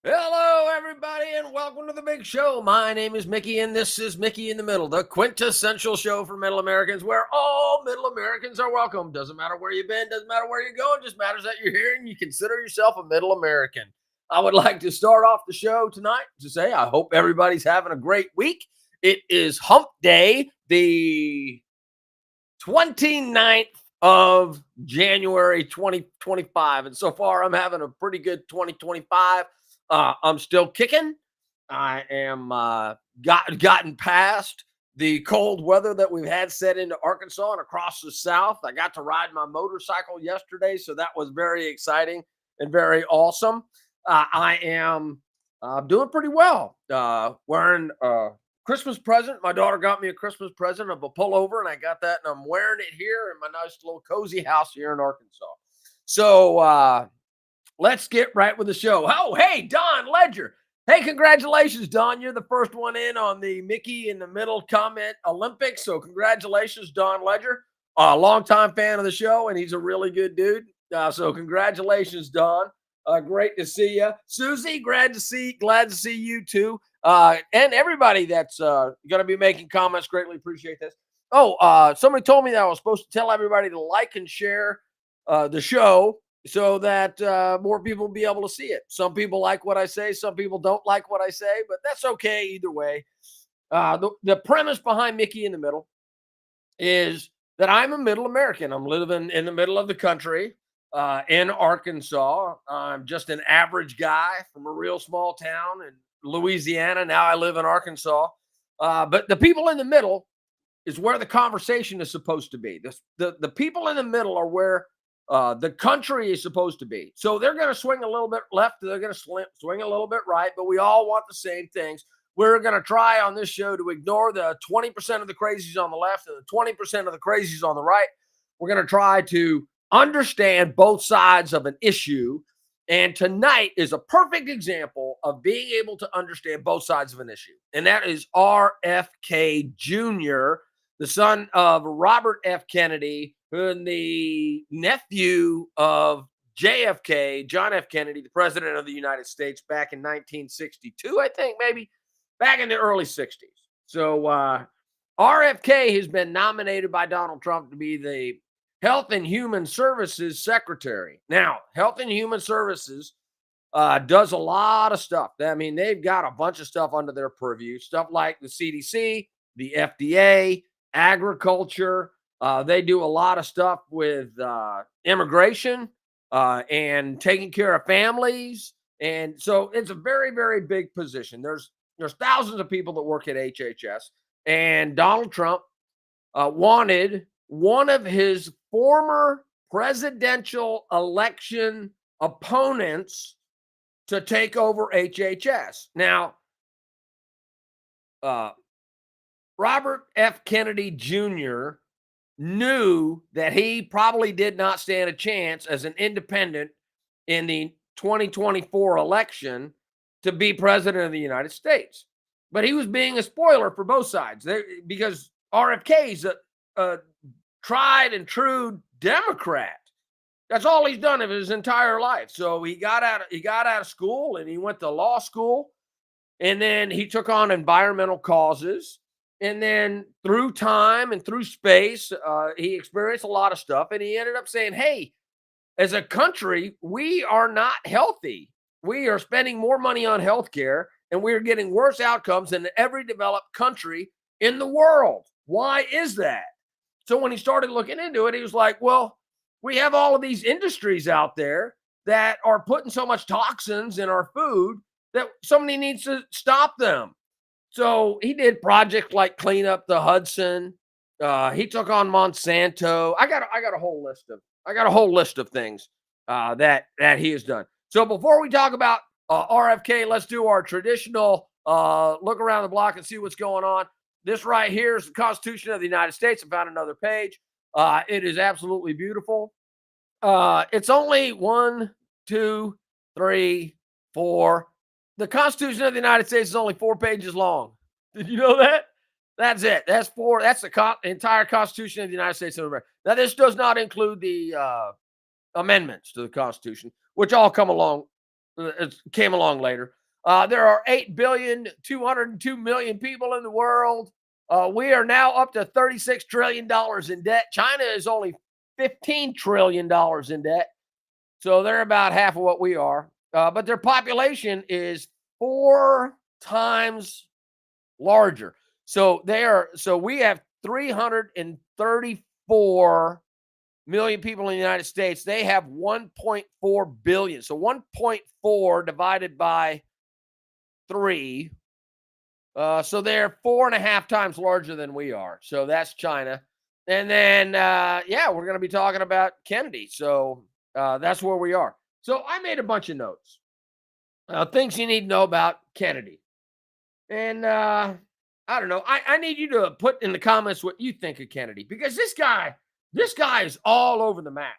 Hello, everybody, and welcome to the big show. My name is Mickey, and this is Mickey in the Middle, the quintessential show for middle Americans where all middle Americans are welcome. Doesn't matter where you've been, doesn't matter where you're going, just matters that you're here and you consider yourself a middle American. I would like to start off the show tonight to say I hope everybody's having a great week. It is Hump Day, the 29th of January 2025, and so far I'm having a pretty good 2025. I'm still kicking. I am gotten past the cold weather that we've had set into Arkansas and across the South. I got to ride my motorcycle yesterday, so that was very exciting and very awesome. I am doing pretty well. Wearing a Christmas present. My daughter got me a Christmas present of a pullover, and I got that, and I'm wearing it here in my nice little cozy house here in Arkansas. So let's get right with the show. Oh, hey, Don Ledger. Hey, congratulations, Don. You're the first one in on the Mickey in the Middle comment Olympics. So congratulations, Don Ledger. A longtime fan of the show, and he's a really good dude. So congratulations, Don. Great to see you. Susie, glad to see you too. And everybody that's going to be making comments, greatly appreciate this. Oh, somebody told me that I was supposed to tell everybody to like and share the show so that more people will be able to see it. Some people like what I say, some people don't like what I say, but that's okay either way. The premise behind Mickey in the Middle is that I'm a middle American. I'm living in the middle of the country in Arkansas. I'm just an average guy from a real small town in Louisiana. Now I live in Arkansas. But the people in the middle is where the conversation is supposed to be. The people in the middle are where the country is supposed to be. So they're going to swing a little bit left. They're going to swing a little bit right, but we all want the same things. We're going to try on this show to ignore the 20% of the crazies on the left and the 20% of the crazies on the right. We're going to try to understand both sides of an issue. And tonight is a perfect example of being able to understand both sides of an issue. And that is RFK Jr., the son of Robert F. Kennedy, and the nephew of JFK, John F. Kennedy, the president of the United States back in 1962, I think, maybe back in the early 60s. So RFK has been nominated by Donald Trump to be the Health and Human Services Secretary. Now, Health and Human Services does a lot of stuff. I mean, they've got a bunch of stuff under their purview, stuff like the CDC, the FDA, agriculture. They do a lot of stuff with immigration and taking care of families. And so it's a very, very big position. There's thousands of people that work at HHS. And Donald Trump wanted one of his former presidential election opponents to take over HHS. Now, Robert F. Kennedy Jr. knew that he probably did not stand a chance as an independent in the 2024 election to be president of the United States. But he was being a spoiler for both sides because RFK is a tried and true Democrat. That's all he's done of his entire life. So he got out of school and he went to law school, and then he took on environmental causes. And then through time and through space, he experienced a lot of stuff, and he ended up saying, hey, as a country, we are not healthy. we are spending more money on healthcare and we are getting worse outcomes than every developed country in the world. Why is that? So when he started looking into it, he was like, well, we have all of these industries out there that are putting so much toxins in our food that somebody needs to stop them. So he did projects like clean up the Hudson. He took on Monsanto. I got a whole list of things that he has done. So before we talk about RFK, let's do our traditional look around the block and see what's going on. This right here is the Constitution of the United States. I found another page. It is absolutely beautiful. It's only one, two, three, four. The Constitution of the United States is only 4 pages long. Did you know that? That's it. That's four. That's the entire Constitution of the United States of America. Now, this does not include the amendments to the Constitution, which all came along later. There are 8,202,000,000 people in the world. We are now up to $36 trillion in debt. China is only $15 trillion in debt. So they're about half of what we are. But their population is 4 times larger. So we have 334 million people in the United States. They have 1.4 billion. So 1.4 divided by 3. So they're 4.5 times larger than we are. So that's China. And then, we're going to be talking about Kennedy. So that's where we are. So I made a bunch of notes. Things you need to know about Kennedy. And I don't know. I need you to put in the comments what you think of Kennedy, because this guy is all over the map.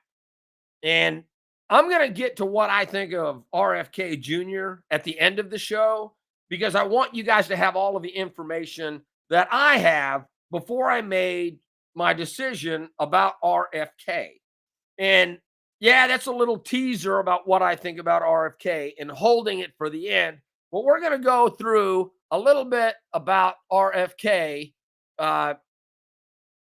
And I'm going to get to what I think of RFK Jr. at the end of the show, because I want you guys to have all of the information that I have before I made my decision about RFK. And yeah, that's a little teaser about what I think about RFK and holding it for the end. But we're going to go through a little bit about RFK as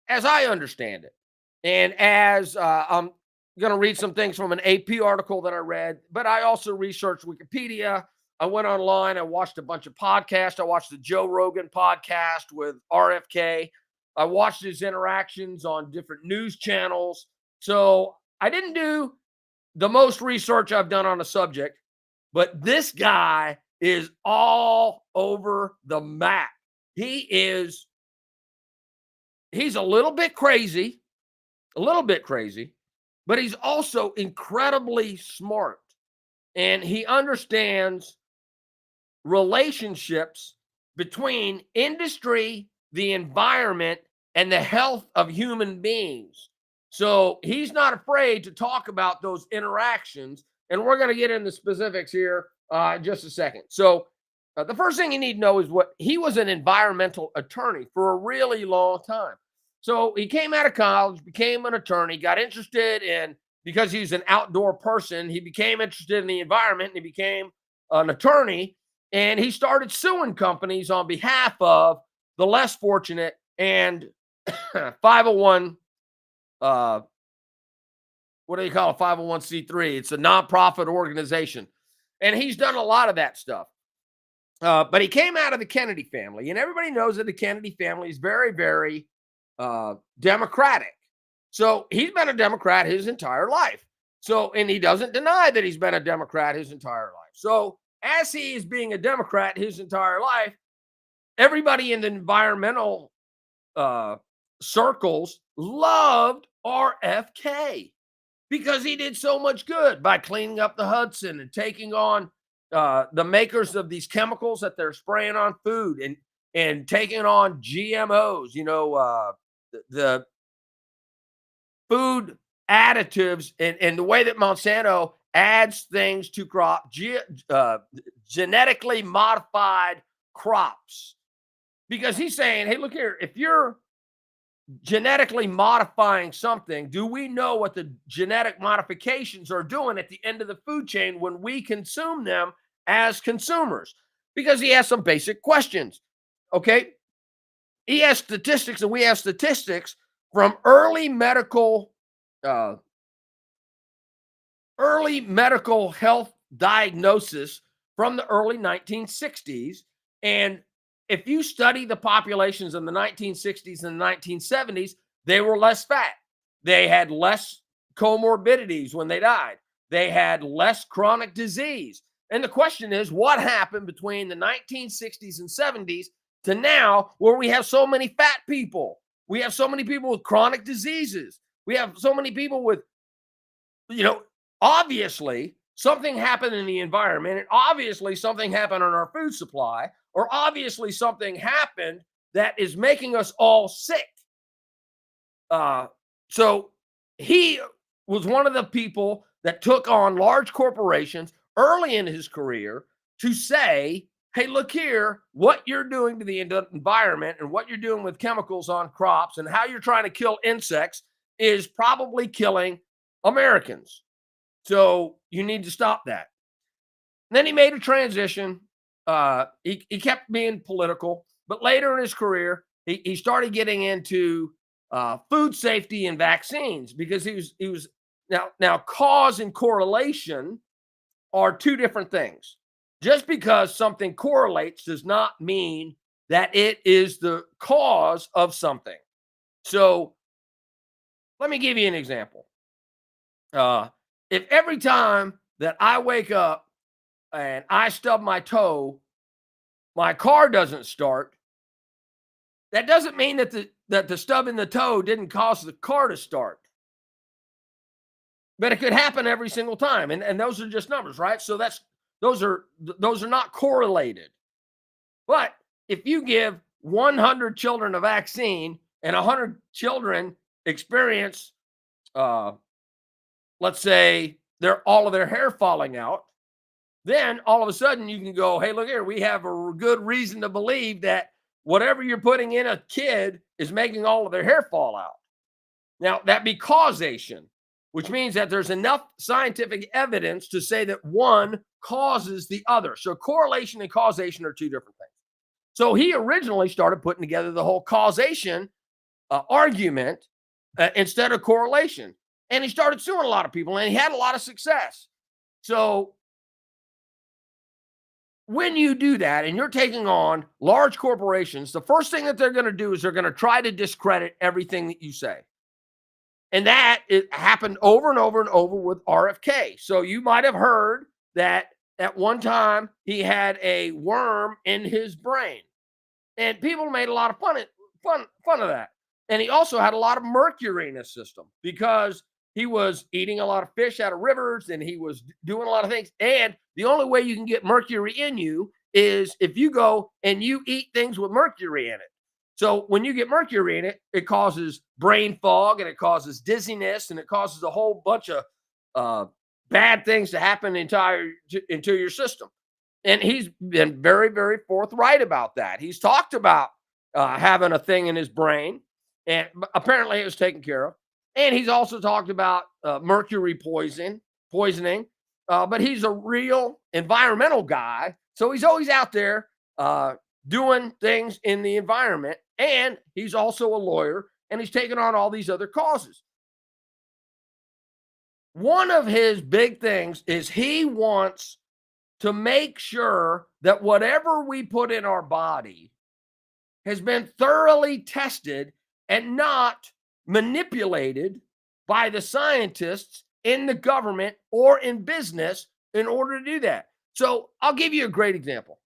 I understand it. And as I'm going to read some things from an AP article that I read, but I also researched Wikipedia. I went online. I watched a bunch of podcasts. I watched the Joe Rogan podcast with RFK. I watched his interactions on different news channels. So I didn't do the most research I've done on a subject, but this guy is all over the map. He's a little bit crazy, but he's also incredibly smart, and he understands relationships between industry, the environment, and the health of human beings. So he's not afraid to talk about those interactions, and we're going to get into specifics here in just a second. So the first thing you need to know is he was an environmental attorney for a really long time. So he came out of college, became an attorney, got interested in, because he's an outdoor person, he became interested in the environment, and he became an attorney, and he started suing companies on behalf of the less fortunate and 501, what do you call a 501c3? It's a nonprofit organization. And he's done a lot of that stuff. But he came out of the Kennedy family, and everybody knows that the Kennedy family is very, very Democratic. So he's been a Democrat his entire life. So, and he doesn't deny that he's been a Democrat his entire life. So as he is being a Democrat his entire life, everybody in the environmental circles loved RFK because he did so much good by cleaning up the Hudson and taking on the makers of these chemicals that they're spraying on food, and taking on GMOs, the food additives, and the way that Monsanto adds things to genetically modified crops. Because he's saying, hey, look here, if you're genetically modifying something, do we know what the genetic modifications are doing at the end of the food chain when we consume them as consumers? Because he has some basic questions. Okay. He has statistics, and we have statistics from early medical health diagnosis from the early 1960s. And if you study the populations in the 1960s and the 1970s, they were less fat. They had less comorbidities when they died. They had less chronic disease. And the question is, what happened between the 1960s and 70s to now where we have so many fat people? We have so many people with chronic diseases. We have so many people with, you know, obviously something happened in the environment, and obviously something happened on our food supply, or obviously something happened that is making us all sick. So he was one of the people that took on large corporations early in his career to say, hey, look here, what you're doing to the environment and what you're doing with chemicals on crops and how you're trying to kill insects is probably killing Americans. So you need to stop that. And then he made a transition. He kept being political, but later in his career, he started getting into food safety and vaccines because he was now cause and correlation are two different things. Just because something correlates does not mean that it is the cause of something. So let me give you an example. If every time that I wake up and I stub my toe, my car doesn't start, that doesn't mean that the stub in the toe didn't cause the car to start. But it could happen every single time. And those are just numbers, right? So those are not correlated. But if you give 100 children a vaccine and 100 children experience, let's say, all of their hair falling out, then all of a sudden you can go, hey, look here, we have a good reason to believe that whatever you're putting in a kid is making all of their hair fall out. Now, that'd be causation, which means that there's enough scientific evidence to say that one causes the other. So correlation and causation are two different things. So he originally started putting together the whole causation argument instead of correlation. And he started suing a lot of people, and he had a lot of success. So when you do that and you're taking on large corporations, the first thing that they're going to do is they're going to try to discredit everything that you say. And that it happened over and over and over with RFK. So you might have heard that at one time he had a worm in his brain. And people made a lot of fun of that. And he also had a lot of mercury in his system because he was eating a lot of fish out of rivers and he was doing a lot of things. And the only way you can get mercury in you is if you go and you eat things with mercury in it. So when you get mercury in it, it causes brain fog and it causes dizziness and it causes a whole bunch of bad things to happen into your system. And he's been very, very forthright about that. He's talked about having a thing in his brain, and apparently it was taken care of. And he's also talked about mercury poisoning, but he's a real environmental guy. So he's always out there doing things in the environment. And he's also a lawyer, and he's taken on all these other causes. One of his big things is he wants to make sure that whatever we put in our body has been thoroughly tested and not manipulated by the scientists in the government or in business in order to do that. So I'll give you a great example.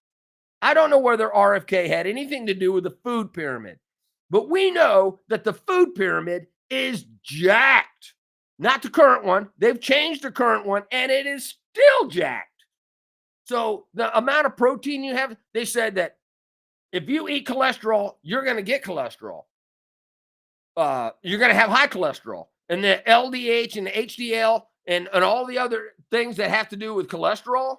I don't know whether RFK had anything to do with the food pyramid, but we know that the food pyramid is jacked. Not the current one. They've changed the current one, and it is still jacked. So the amount of protein you have, they said that if you eat cholesterol, you're going to get cholesterol. You're going to have high cholesterol. And the LDH and the HDL and all the other things that have to do with cholesterol.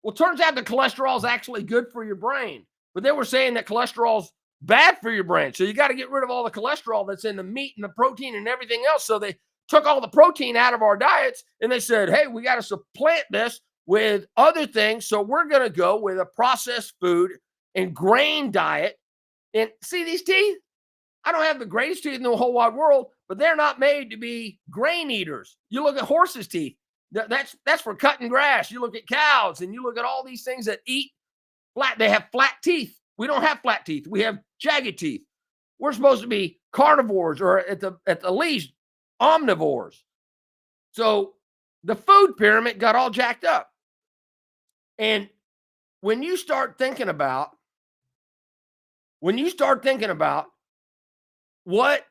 Well, it turns out that cholesterol is actually good for your brain. But they were saying that cholesterol is bad for your brain. So you got to get rid of all the cholesterol that's in the meat and the protein and everything else. So they took all the protein out of our diets and they said, hey, we got to supplant this with other things. So we're going to go with a processed food and grain diet. And see these teeth? I don't have the greatest teeth in the whole wide world, but they're not made to be grain eaters. You look at horses' teeth. That's for cutting grass. You look at cows and you look at all these things that eat flat. They have flat teeth. We don't have flat teeth. We have jagged teeth. We're supposed to be carnivores, or at the least omnivores. So the food pyramid got all jacked up. And when you start thinking about what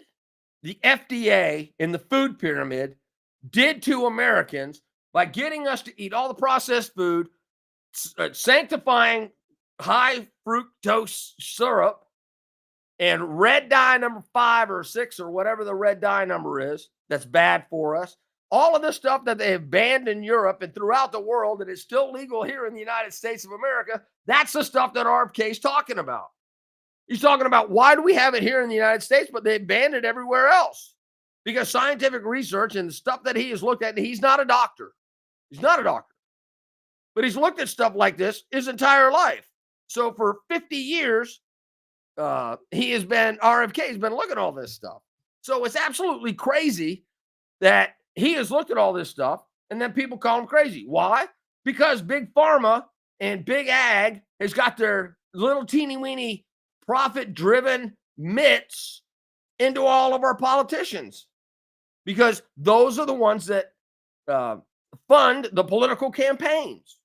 the FDA and the food pyramid did to Americans by getting us to eat all the processed food, sanctifying high fructose syrup and red dye number 5 or 6 or whatever the red dye number is, that's bad for us. All of the stuff that they have banned in Europe and throughout the world that is still legal here in the United States of America, that's the stuff that RFK is talking about. He's talking about, why do we have it here in the United States, but they banned it everywhere else? Because scientific research and the stuff that he has looked at, and he's not a doctor. He's not a doctor. But he's looked at stuff like this his entire life. So for 50 years, RFK has been looking at all this stuff. So it's absolutely crazy that he has looked at all this stuff and then people call him crazy. Why? Because Big Pharma and Big Ag has got their little teeny weeny profit-driven mitts into all of our politicians, because those are the ones that fund the political campaigns.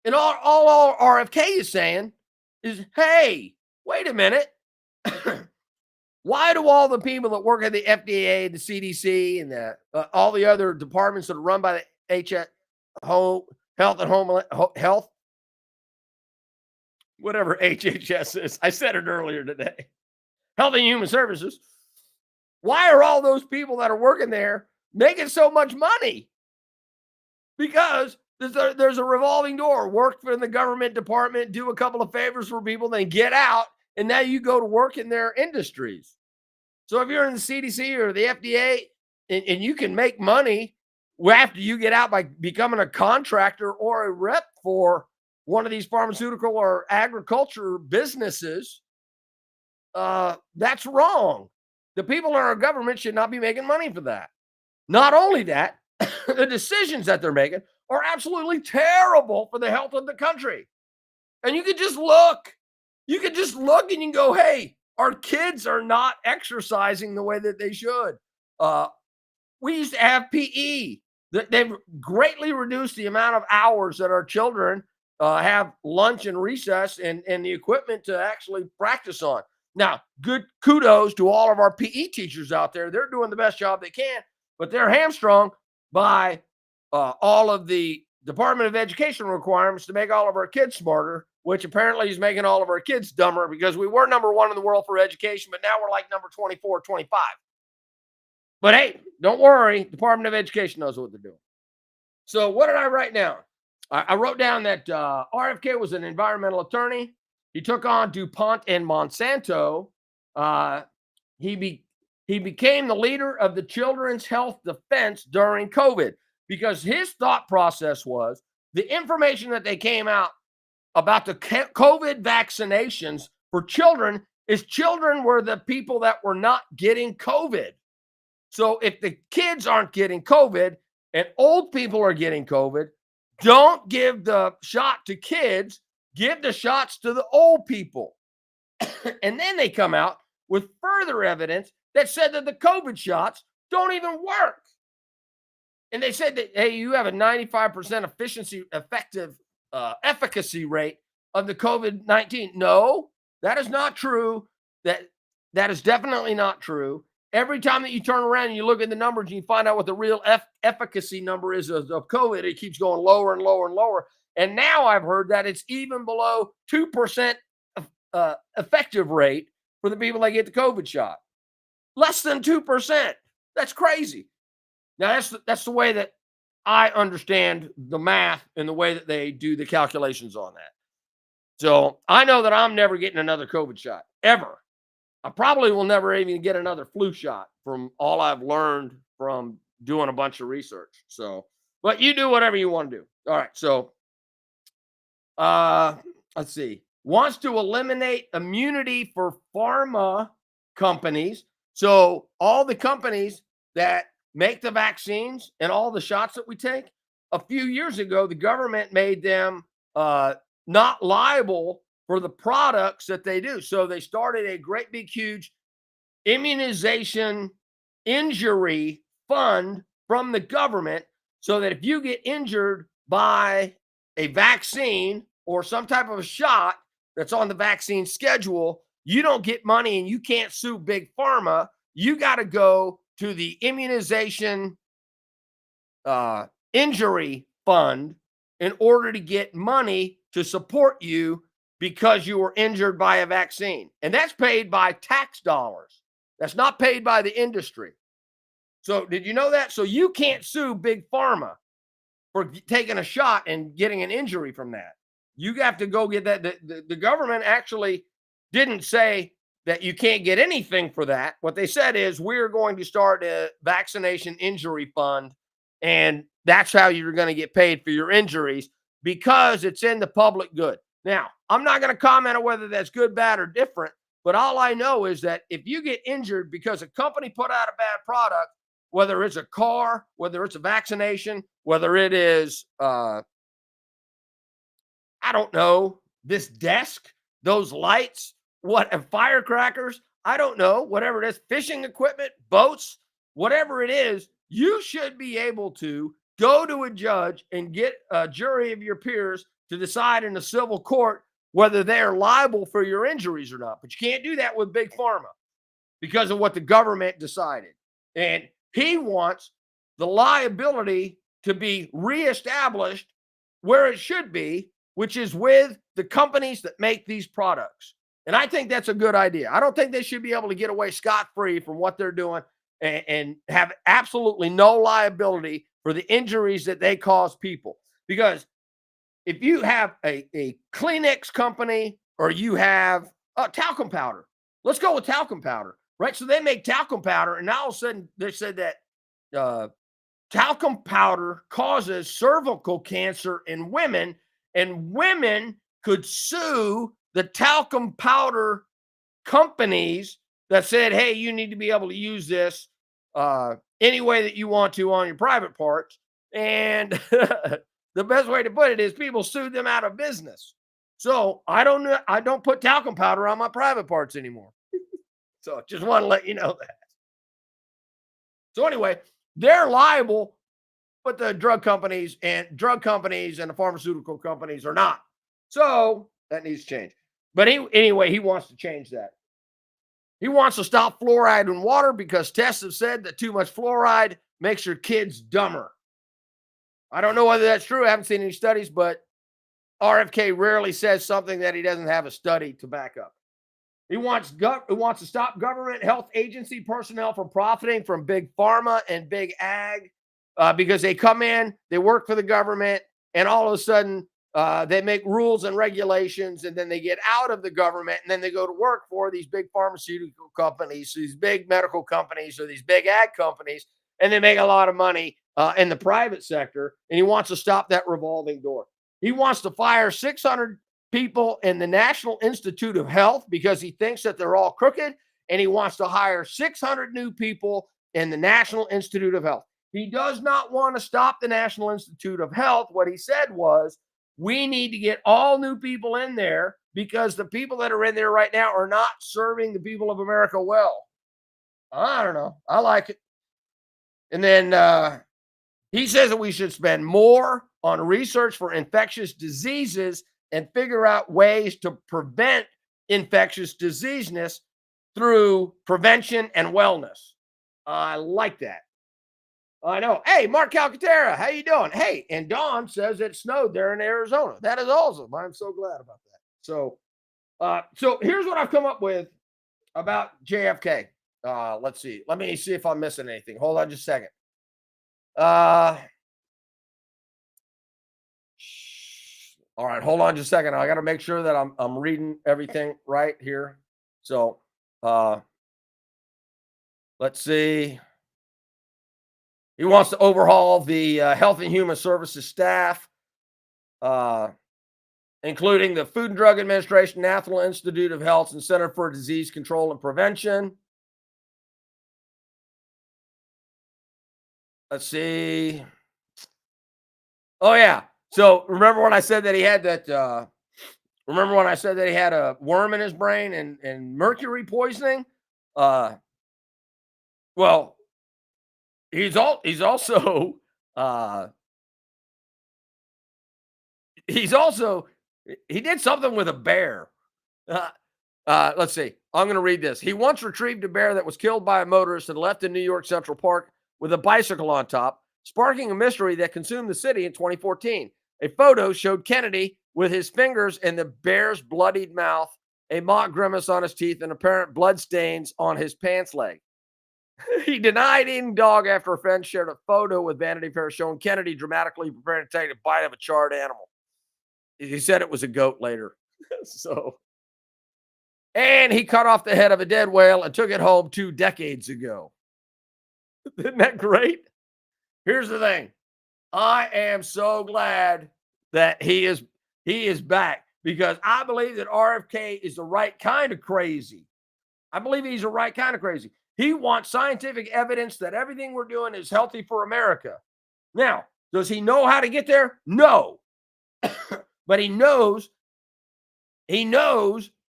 And all RFK is saying is, hey, wait a minute. Why do all the people that work at the FDA, the CDC, and all the other departments that are run by the HHS, Health and Home Health, whatever HHS is, I said it earlier today, Health and Human Services, why are all those people that are working there making so much money? Because there's a revolving door. Work for the government department, do a couple of favors for people, then get out, and now you go to work in their industries. So if you're in the CDC or the FDA and you can make money after you get out by becoming a contractor or a rep for one of these pharmaceutical or agriculture businesses, that's wrong. The people in our government should not be making money for that. Not only that, the decisions that they're making are absolutely terrible for the health of the country. And you can just look. You can just look and you can go, hey, our kids are not exercising the way that they should. We used to have PE. They've greatly reduced the amount of hours that our children have lunch and recess and the equipment to actually practice on. Now, good kudos to all of our PE teachers out there. They're doing the best job they can, but they're hamstrung by all of the Department of Education requirements to make all of our kids smarter, which apparently is making all of our kids dumber, because we were number 1 in the world for education, but now we're like number 24, 25. But hey, don't worry. Department of Education knows what they're doing. So what did I write down? I wrote down that RFK was an environmental attorney. He took on DuPont and Monsanto. He became the leader of the Children's Health Defense during COVID, because his thought process was the information that they came out about the COVID vaccinations for children is children were the people that were not getting COVID. So if the kids aren't getting COVID and old people are getting COVID, don't give the shot to kids, give the shots to the old people. And then they come out with further evidence that said that the COVID shots don't even work. And they said that, hey, you have a 95% efficacy rate of the COVID-19. No, that is not true. That is definitely not true. Every time that you turn around and you look at the numbers and you find out what the real efficacy number is of COVID, it keeps going lower and lower and lower. And now I've heard that it's even below 2% effective rate for the people that get the COVID shot. Less than 2%. That's crazy. Now, that's the way that I understand the math and the way that they do the calculations on that. So I know that I'm never getting another COVID shot, ever. I probably will never even get another flu shot from all I've learned from doing a bunch of research. So, but you do whatever you want to do. All right. So, let's see. Wants to eliminate immunity for pharma companies. So all the companies that make the vaccines and all the shots that we take, a few years ago, the government made them not liable for the products that they do. So they started a great big huge immunization injury fund from the government so that if you get injured by a vaccine or some type of a shot that's on the vaccine schedule, you don't get money and you can't sue big pharma. You got to go to the immunization injury fund in order to get money to support you because you were injured by a vaccine. And that's paid by tax dollars. That's not paid by the industry. So did you know that? So you can't sue big pharma for taking a shot and getting an injury from that. You have to go get that. The government actually didn't say that you can't get anything for that. What they said is we're going to start a vaccination injury fund, and that's how you're going to get paid for your injuries because it's in the public good. Now, I'm not going to comment on whether that's good, bad, or different, but all I know is that if you get injured because a company put out a bad product, whether it's a car, whether it's a vaccination, whether it is, I don't know, this desk, those lights, what, firecrackers, I don't know, whatever it is, fishing equipment, boats, whatever it is, you should be able to go to a judge and get a jury of your peers to decide in a civil court whether they're liable for your injuries or not. But you can't do that with big pharma because of what the government decided. And he wants the liability to be reestablished where it should be, which is with the companies that make these products. And I think that's a good idea. I don't think they should be able to get away scot-free from what they're doing and have absolutely no liability for the injuries that they cause people. Because if you have a Kleenex company or you have talcum powder, let's go with talcum powder, right? So they make talcum powder, and now all of a sudden they said that talcum powder causes cervical cancer in women, and women could sue the talcum powder companies that said, hey, you need to be able to use this any way that you want to on your private parts. And the best way to put it is people sued them out of business. So I don't put talcum powder on my private parts anymore. So just want to let you know that. So anyway, they're liable, but the drug companies and the pharmaceutical companies are not. So that needs to change. But anyway, he wants to change that. He wants to stop fluoride in water because tests have said that too much fluoride makes your kids dumber. I don't know whether that's true. I haven't seen any studies, but RFK rarely says something that he doesn't have a study to back up. He wants to stop government health agency personnel from profiting from big pharma and big ag because they come in, they work for the government, and all of a sudden they make rules and regulations, and then they get out of the government, and then they go to work for these big pharmaceutical companies, these big medical companies, or these big ag companies, and they make a lot of money in the private sector, and he wants to stop that revolving door. He wants to fire 600 people in the National Institute of Health because he thinks that they're all crooked, and he wants to hire 600 new people in the National Institute of Health. He does not want to stop the National Institute of Health. What he said was, we need to get all new people in there because the people that are in there right now are not serving the people of America well. I don't know. I like it. And then he says that we should spend more on research for infectious diseases and figure out ways to prevent infectious diseaseness through prevention and wellness. I like that. I know. Hey, Mark Calcaterra, how you doing? Hey, and Dawn says it snowed there in Arizona. That is awesome. I'm so glad about that. So here's what I've come up with about JFK. Let's see. Let me see if I'm missing anything. Hold on just a second. All right, hold on just a second. I got to make sure that I'm reading everything right here. So let's see. He wants to overhaul the Health and Human Services staff, including the Food and Drug Administration, National Institute of Health, and Center for Disease Control and Prevention. Let's see. Oh yeah. So remember when I said that he had that? Remember when I said that he had a worm in his brain and mercury poisoning? Uh, well, he's also uh, he's also he did something with a bear. Uh, let's see. I'm going to read this. He once retrieved a bear that was killed by a motorist and left in New York Central Park with a bicycle on top, sparking a mystery that consumed the city in 2014. A photo showed Kennedy with his fingers in the bear's bloodied mouth, a mock grimace on his teeth, and apparent blood stains on his pants leg. He denied eating dog after a friend shared a photo with Vanity Fair showing Kennedy dramatically preparing to take a bite of a charred animal. He said it was a goat later. So, and he cut off the head of a dead whale and took it home 2 decades ago. Isn't that great? Here's the thing. I am so glad that he is back because I believe that RFK is the right kind of crazy. I believe he's the right kind of crazy. He wants scientific evidence that everything we're doing is healthy for America. Now, does he know how to get there? No. But he knows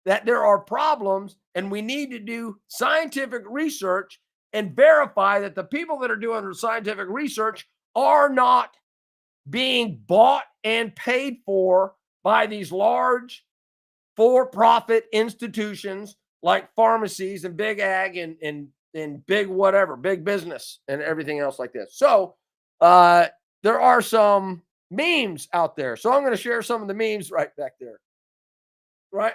that there are problems and we need to do scientific research and verify that the people that are doing the scientific research are not being bought and paid for by these large for-profit institutions like pharmacies and big ag and big whatever, big business and everything else like this. So there are some memes out there. So I'm going to share some of the memes right back there. Right.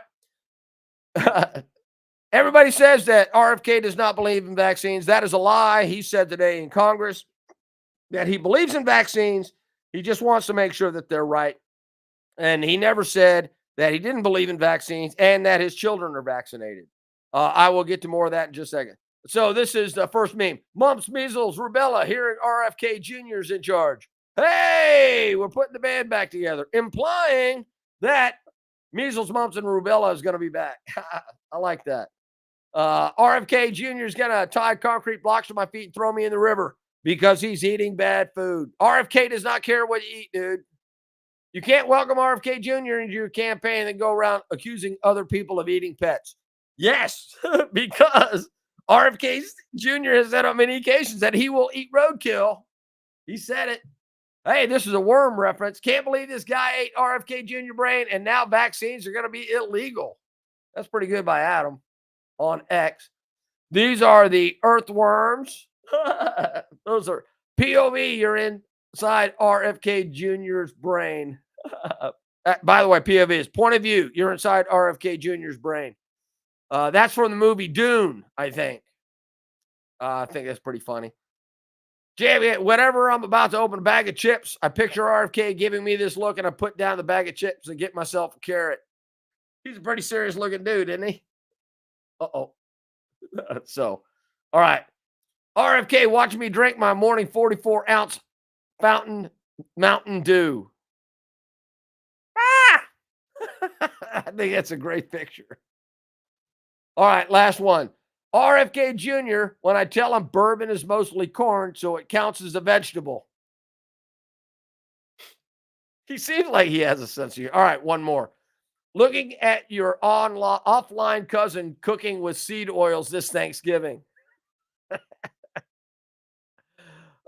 Everybody says that RFK does not believe in vaccines. That is a lie. He said today in Congress that he believes in vaccines. He just wants to make sure that they're right. And he never said that he didn't believe in vaccines and that his children are vaccinated. I will get to more of that in just a second. So this is the first meme. Mumps, measles, rubella, hearing RFK Jr.'s in charge. Hey, we're putting the band back together, implying that measles, mumps, and rubella is going to be back. I like that. RFK Jr. is going to tie concrete blocks to my feet and throw me in the river because he's eating bad food. RFK does not care what you eat, dude. You can't welcome RFK Jr. into your campaign and go around accusing other people of eating pets. Yes, because RFK Jr. has said on many occasions that he will eat roadkill. He said it. Hey, this is a worm reference. Can't believe this guy ate RFK Jr. brain, and now vaccines are going to be illegal. That's pretty good by Adam on X. These are the earthworms. Those are POV. You're inside RFK Jr.'s brain. By the way, POV is point of view. You're inside RFK Jr.'s brain. That's from the movie Dune, I think. I think that's pretty funny. Jamie, whenever I'm about to open a bag of chips, I picture RFK giving me this look and I put down the bag of chips and get myself a carrot. He's a pretty serious looking dude, isn't he? Uh-oh. So, all right. RFK, watch me drink my morning 44-ounce fountain Mountain Dew. Ah! I think that's a great picture. All right, last one. RFK Jr., when I tell him bourbon is mostly corn, so it counts as a vegetable. He seems like he has a sense of humor. All right, one more. Looking at your offline cousin cooking with seed oils this Thanksgiving.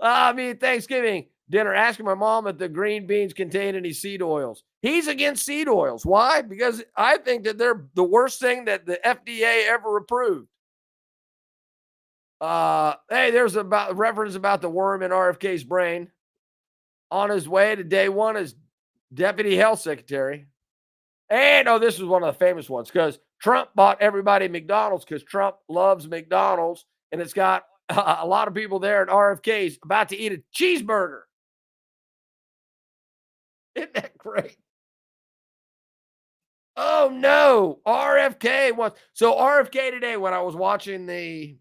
Thanksgiving dinner, asking my mom if the green beans contain any seed oils. He's against seed oils. Why? Because I think that they're the worst thing that the FDA ever approved. Hey, there's about reference about the worm in RFK's brain. On his way to day one as deputy health secretary. And this is one of the famous ones because Trump bought everybody McDonald's because Trump loves McDonald's, and it's got a lot of people there at RFK's about to eat a cheeseburger. Isn't that great? Oh no, RFK was so RFK today when I was watching the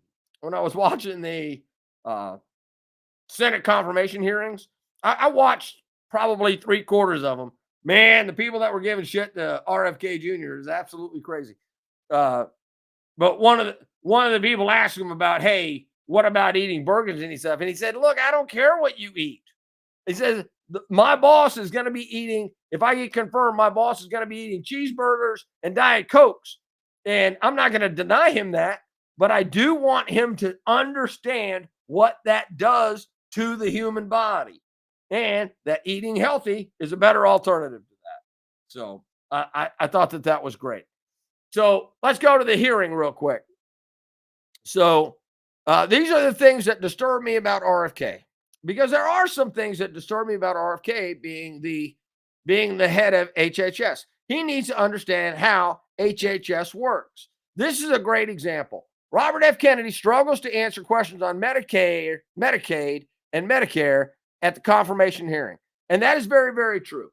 Senate confirmation hearings. I watched probably 3/4 of them. Man, the people that were giving shit to RFK Jr. is absolutely crazy. But one of the people asked him about, hey, what about eating burgers and stuff? And he said, look, I don't care what you eat. He says, My boss is going to be eating, if I get confirmed, my boss is going to be eating cheeseburgers and Diet Cokes. And I'm not going to deny him that, but I do want him to understand what that does to the human body and that eating healthy is a better alternative to that. So I thought that that was great. So let's go to the hearing real quick. So these are the things that disturb me about RFK, because there are some things that disturb me about RFK being the head of HHS. He needs to understand how HHS works. This is a great example. Robert F. Kennedy struggles to answer questions on Medicaid, and Medicare at the confirmation hearing. And that is very, very true.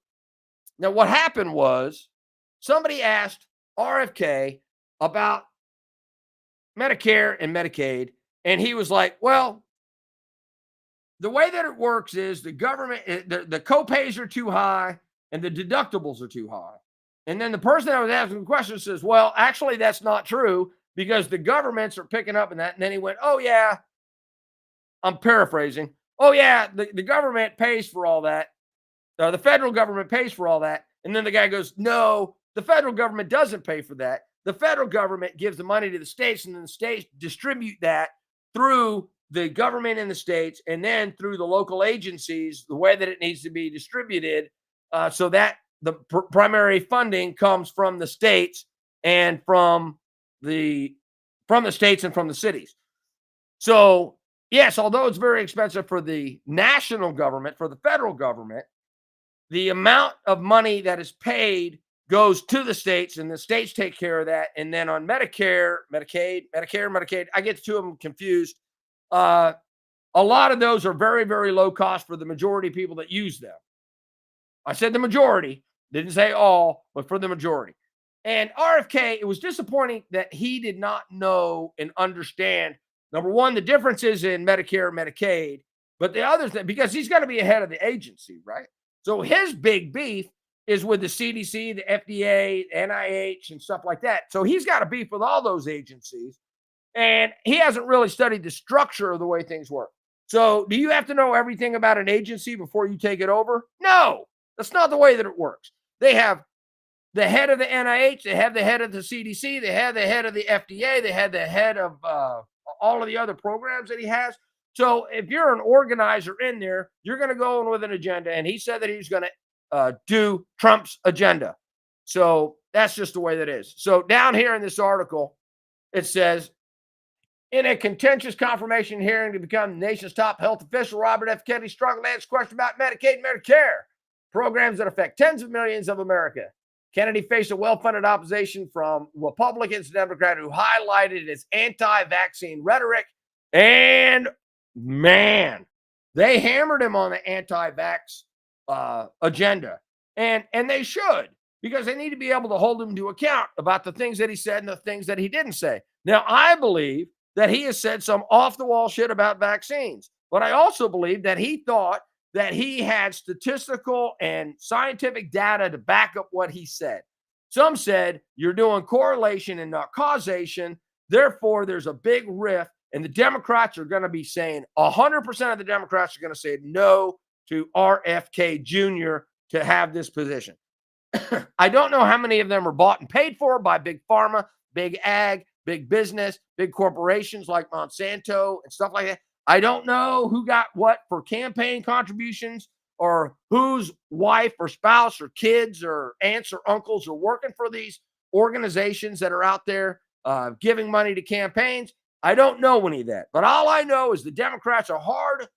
Now, what happened was somebody asked RFK about Medicare and Medicaid, and he was like, well, the way that it works is the government, the copays are too high and the deductibles are too high. And then the person that was asking the question says, well, actually, that's not true because the governments are picking up in that. And then he went, oh, yeah, I'm paraphrasing. Oh, yeah, the government pays for all that. The federal government pays for all that. And then the guy goes, no, the federal government doesn't pay for that. The federal government gives the money to the states, and then the states distribute that through the government in the states and then through the local agencies, the way that it needs to be distributed, so that the primary funding comes from the states and from the states and from the cities. So yes, although it's very expensive for the national government, for the federal government, the amount of money that is paid goes to the states, and the states take care of that. And then on Medicare, Medicaid, I get the two of them confused. A lot of those are very, very low cost for the majority of people that use them. I said the majority, didn't say all, but for the majority. And RFK, it was disappointing that he did not know and understand, number one, the differences in Medicare and Medicaid, but the other thing, because he's going to be ahead of the agency, right? So his big beef is with the CDC, the FDA, NIH, and stuff like that. So he's got a beef with all those agencies, and he hasn't really studied the structure of the way things work. So do you have to know everything about an agency before you take it over? No, that's not the way that it works. They have the head of the NIH, they have the head of the CDC, they have the head of the FDA, they have the head of all of the other programs that he has. So if you're an organizer in there, you're going to go in with an agenda. And he said that he's going to do Trump's agenda. So that's just the way that is. So down here in this article, it says, in a contentious confirmation hearing to become the nation's top health official, Robert F. Kennedy struggled to answer questions about Medicaid and Medicare, programs that affect tens of millions of America. Kennedy faced a well-funded opposition from Republicans and Democrats who highlighted his anti-vaccine rhetoric. And man, they hammered him on the anti-vax agenda. And they should, because they need to be able to hold him to account about the things that he said and the things that he didn't say. Now, I believe that he has said some off-the-wall shit about vaccines, but I also believe that he thought that he had statistical and scientific data to back up what he said. Some said you're doing correlation and not causation. Therefore, there's a big rift, and the Democrats are going to be saying 100% of the Democrats are going to say no to RFK Jr. to have this position. I don't know how many of them are bought and paid for by big pharma, big ag, big business, big corporations like Monsanto and stuff like that. I don't know who got what for campaign contributions, or whose wife or spouse or kids or aunts or uncles are working for these organizations that are out there giving money to campaigns. I don't know any of that. But all I know is the Democrats are hard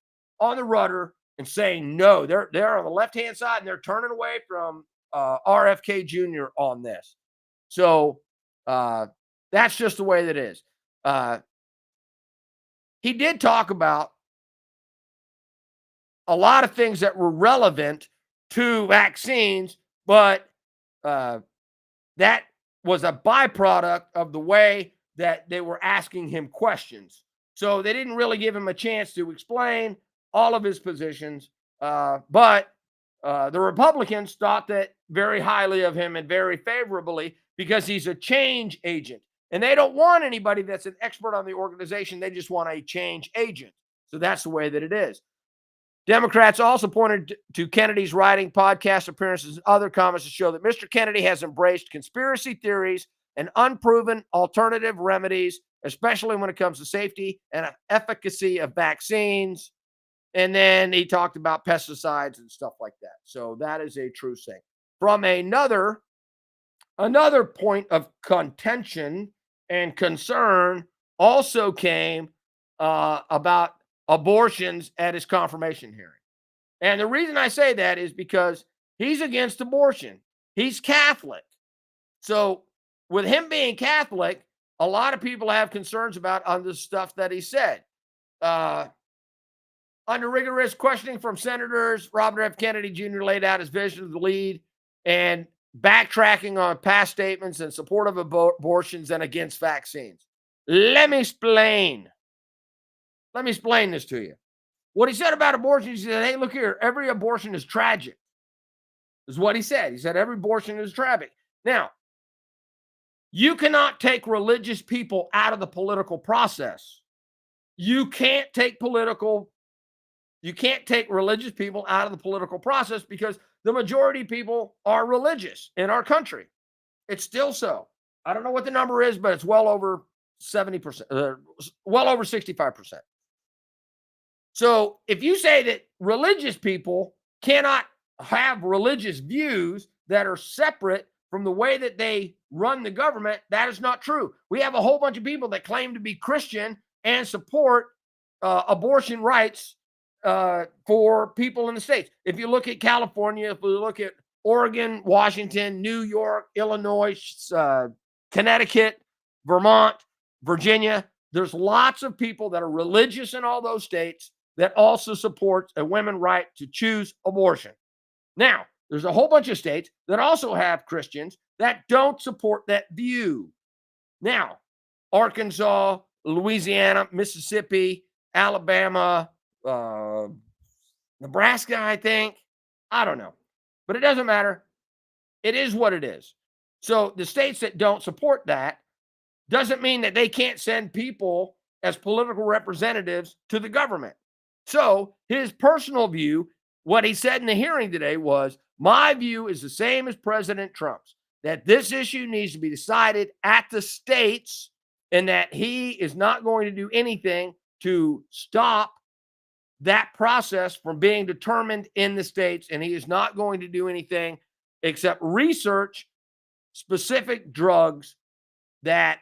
on the rudder and saying no. They're on the left-hand side, and they're turning away from RFK Jr. on this. So that's just the way that it is. He did talk about a lot of things that were relevant to vaccines, but that was a byproduct of the way that they were asking him questions. So they didn't really give him a chance to explain all of his positions. But the Republicans thought that very highly of him and very favorably, because he's a change agent. And they don't want anybody that's an expert on the organization. They just want a change agent. So that's the way that it is. Democrats also pointed to Kennedy's writing, podcast appearances, and other comments to show that Mr. Kennedy has embraced conspiracy theories and unproven alternative remedies, especially when it comes to safety and efficacy of vaccines. And then he talked about pesticides and stuff like that. So that is a true thing. From another point of contention and concern also came about abortions at his confirmation hearing. And the reason I say that is because he's against abortion. He's Catholic. So with him being Catholic, a lot of people have concerns about on the stuff that he said. Under rigorous questioning from senators, Robert F. Kennedy Jr. laid out his vision of the lead and backtracking on past statements in support of abortions and against vaccines. Let me explain this to you. What he said about abortion, he said, hey, look here, every abortion is tragic, is what he said. He said every abortion is tragic. Now, you cannot take religious people out of the political process. You can't take religious people out of the political process because the majority of people are religious in our country. It's still so. I don't know what the number is, but it's well over 70%, well over 65%. So if you say that religious people cannot have religious views that are separate from the way that they run the government, that is not true. We have a whole bunch of people that claim to be Christian and support abortion rights for people in the states. If you look at California, if you look at Oregon, Washington, New York, Illinois, Connecticut, Vermont, Virginia, there's lots of people that are religious in all those states that also support a women's right to choose abortion. Now, there's a whole bunch of states that also have Christians that don't support that view. Now, Arkansas, Louisiana, Mississippi, Alabama, Nebraska, I think. I don't know. But it doesn't matter. It is what it is. So the states that don't support that doesn't mean that they can't send people as political representatives to the government. So his personal view, what he said in the hearing today was, my view is the same as President Trump's, that this issue needs to be decided at the states and that he is not going to do anything to stop that process from being determined in the states. And he is not going to do anything except research specific drugs that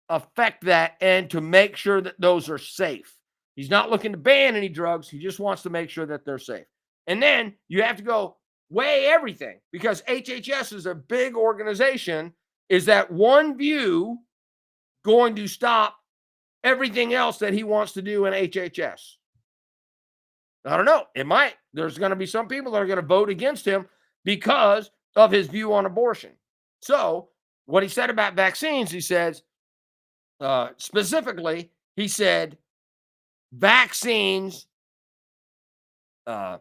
affect that and to make sure that those are safe. He's not looking to ban any drugs. He just wants to make sure that they're safe. And then you have to go weigh everything because HHS is a big organization. Is that one view going to stop everything else that he wants to do in HHS? I don't know. It might. There's going to be some people that are going to vote against him because of his view on abortion. So what he said about vaccines, he says, specifically, he said, vaccines, I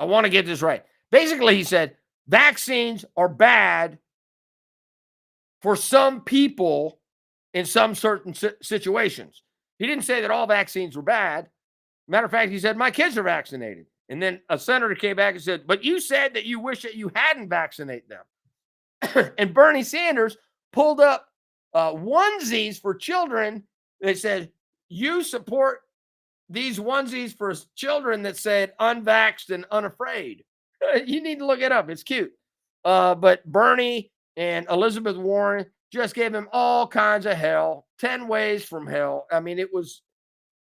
want to get this right. Basically, he said, vaccines are bad for some people in some certain situations. He didn't say that all vaccines were bad. Matter of fact, he said, my kids are vaccinated. And then a senator came back and said, but you said that you wish that you hadn't vaccinated them. And Bernie Sanders pulled up onesies for children. They said, you support these onesies for children that said unvaxxed and unafraid. You need to look it up. It's cute. But Bernie and Elizabeth Warren just gave him all kinds of hell, 10 ways from hell. I mean, it was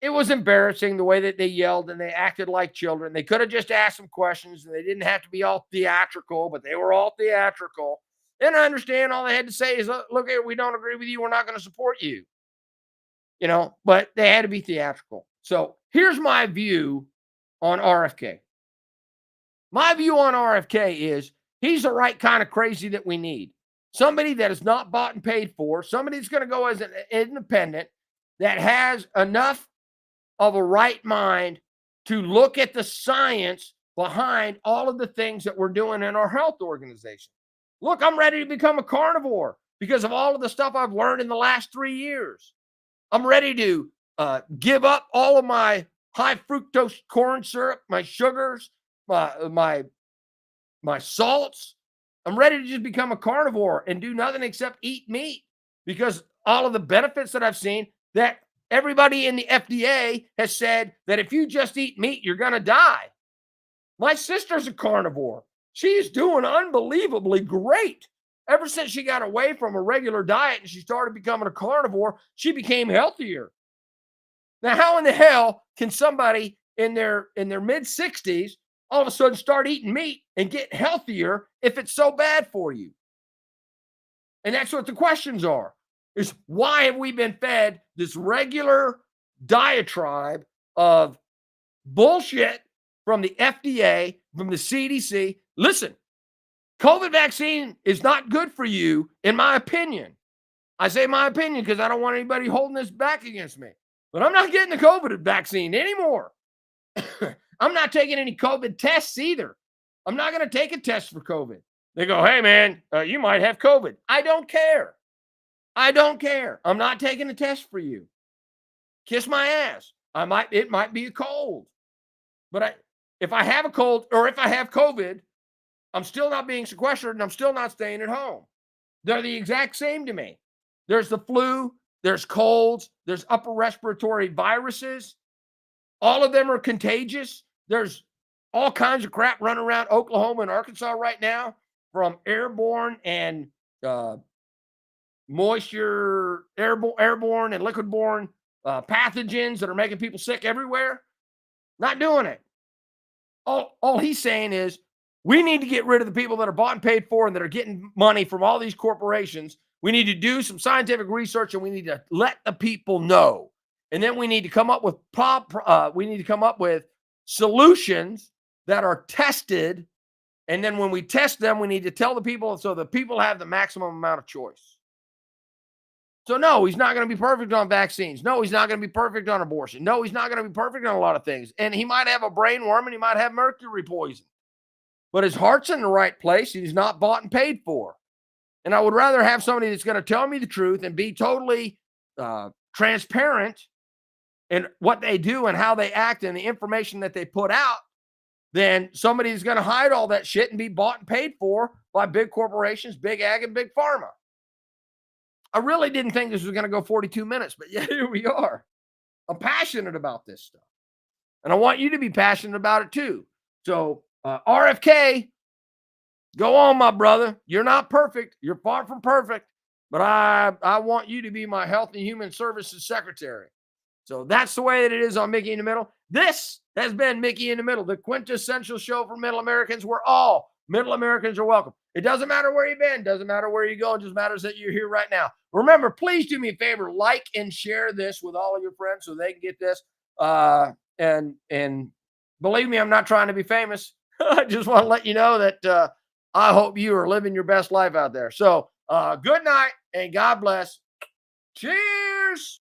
embarrassing the way that they yelled and they acted like children. They could have just asked some questions and they didn't have to be all theatrical, but they were all theatrical. And I understand all they had to say is, look here, we don't agree with you. We're not going to support you. You know, but they had to be theatrical. So here's my view on RFK. My view on RFK is he's the right kind of crazy that we need. Somebody that is not bought and paid for, somebody that's going to go as an independent that has enough of a right mind to look at the science behind all of the things that we're doing in our health organization. Look, I'm ready to become a carnivore because of all of the stuff I've learned in the last 3 years. I'm ready to give up all of my high fructose corn syrup, my sugars, my salts. I'm ready to just become a carnivore and do nothing except eat meat because all of the benefits that I've seen that everybody in the FDA has said that if you just eat meat, you're going to die. My sister's a carnivore. She's doing unbelievably great. Ever since she got away from a regular diet and she started becoming a carnivore, she became healthier. Now, how in the hell can somebody in their mid 60s all of a sudden start eating meat and get healthier if it's so bad for you? And that's what the questions are, is why have we been fed this regular diatribe of bullshit from the FDA, from the CDC? Listen, COVID vaccine is not good for you, in my opinion. I say my opinion because I don't want anybody holding this back against me. But I'm not getting the COVID vaccine anymore. I'm not taking any COVID tests either. I'm not going to take a test for COVID. They go, hey, man, you might have COVID. I don't care. I don't care. I'm not taking a test for you. Kiss my ass. It might be a cold. But if I have a cold or if I have COVID, I'm still not being sequestered and I'm still not staying at home. They're the exact same to me. There's the flu, there's colds, there's upper respiratory viruses. All of them are contagious. There's all kinds of crap running around Oklahoma and Arkansas right now, from airborne and airborne and liquid-borne pathogens that are making people sick everywhere. Not doing it. All he's saying is we need to get rid of the people that are bought and paid for and that are getting money from all these corporations. We need to do some scientific research and we need to let the people know. And then we need to come up with solutions that are tested. And then when we test them, we need to tell the people so the people have the maximum amount of choice. So no, he's not going to be perfect on vaccines. No, he's not going to be perfect on abortion. No, he's not going to be perfect on a lot of things. And he might have a brain worm and he might have mercury poison. But his heart's in the right place. He's not bought and paid for. And I would rather have somebody that's going to tell me the truth and be totally transparent in what they do and how they act and the information that they put out than somebody who's going to hide all that shit and be bought and paid for by big corporations, big ag, and big pharma. I really didn't think this was going to go 42 minutes, but yeah, here we are. I'm passionate about this stuff. And I want you to be passionate about it too. So RFK, go on, my brother. You're not perfect. You're far from perfect. But I want you to be my Health and Human Services Secretary. So that's the way that it is on Mickey in the Middle. This has been Mickey in the Middle, the quintessential show for Middle Americans where all Middle Americans are welcome. It doesn't matter where you've been. Doesn't matter where you go. It just matters that you're here right now. Remember, please do me a favor. Like and share this with all of your friends so they can get this. And believe me, I'm not trying to be famous. I just want to let you know that I hope you are living your best life out there. So good night and God bless. Cheers.